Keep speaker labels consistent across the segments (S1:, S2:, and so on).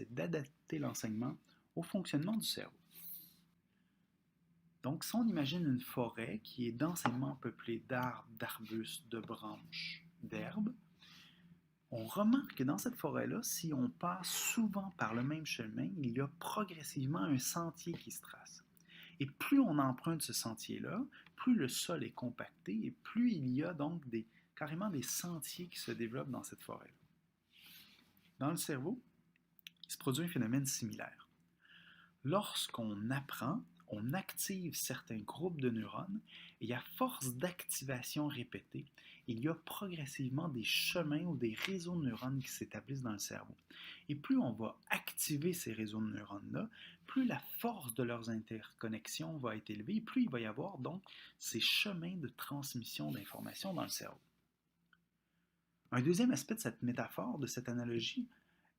S1: c'est d'adapter l'enseignement au fonctionnement du cerveau. Donc, si on imagine une forêt qui est densément peuplée d'arbres, d'arbustes, de branches, d'herbes, on remarque que dans cette forêt-là, si on passe souvent par le même chemin, il y a progressivement un sentier qui se trace. Et plus on emprunte ce sentier-là, plus le sol est compacté et plus il y a donc carrément des sentiers qui se développent dans cette forêt-là. Dans le cerveau, il se produit un phénomène similaire. Lorsqu'on apprend, on active certains groupes de neurones et à force d'activation répétée, il y a progressivement des chemins ou des réseaux de neurones qui s'établissent dans le cerveau. Et plus on va activer ces réseaux de neurones-là, plus la force de leurs interconnexions va être élevée et plus il va y avoir donc ces chemins de transmission d'informations dans le cerveau. Un deuxième aspect de cette métaphore, de cette analogie,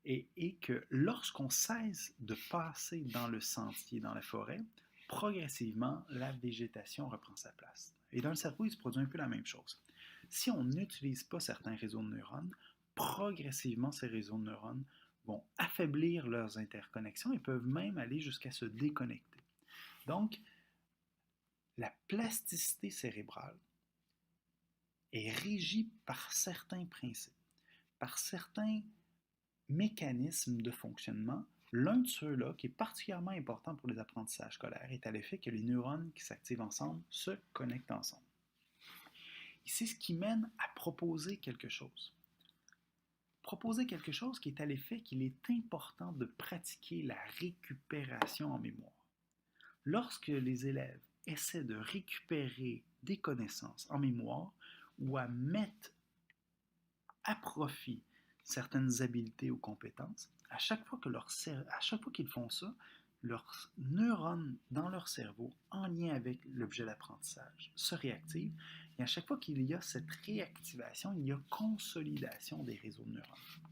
S1: est que lorsqu'on cesse de passer dans le sentier, dans la forêt, progressivement, la végétation reprend sa place. Et dans le cerveau, il se produit un peu la même chose. Si on n'utilise pas certains réseaux de neurones, progressivement, ces réseaux de neurones vont affaiblir leurs interconnexions et peuvent même aller jusqu'à se déconnecter. Donc, la plasticité cérébrale est régie par certains principes, par certains mécanismes de fonctionnement. L'un de ceux-là, qui est particulièrement important pour les apprentissages scolaires, est à l'effet que les neurones qui s'activent ensemble se connectent ensemble. Et c'est ce qui mène à proposer quelque chose. Proposer quelque chose qui est à l'effet qu'il est important de pratiquer la récupération en mémoire. Lorsque les élèves essaient de récupérer des connaissances en mémoire ou à mettre à profit certaines habiletés ou compétences, à chaque fois qu'ils font ça, leurs neurones dans leur cerveau, en lien avec l'objet d'apprentissage, se réactivent. Et à chaque fois qu'il y a cette réactivation, il y a consolidation des réseaux de neurones.